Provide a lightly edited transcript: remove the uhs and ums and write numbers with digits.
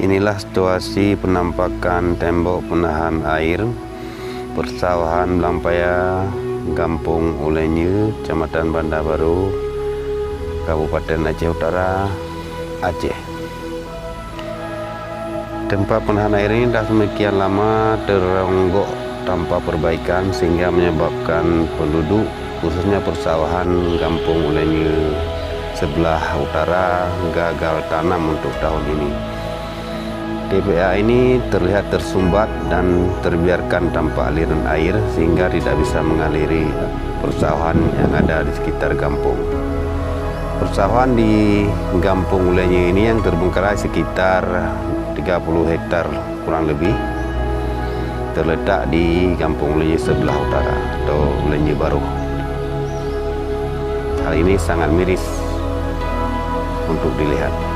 Inilah situasi penampakan tembok penahan air persawahan Blampaya, Kampung Ulenye, Kecamatan Bandar Baru, Kabupaten Aceh Utara, Aceh. Tempat penahan air ini dah semakian lama teronggok tanpa perbaikan sehingga menyebabkan penduduk khususnya persawahan Kampung Ulenye sebelah utara gagal tanam untuk tahun ini. TPA ini terlihat tersumbat dan terbiarkan tanpa aliran air sehingga tidak bisa mengaliri persawahan yang ada di sekitar kampung. Persawahan di Kampung Ulenye ini yang terbengkalai sekitar 30 hektar kurang lebih terletak di Kampung Ulenye sebelah utara atau Ulenye Baru. Hal ini sangat miris untuk dilihat.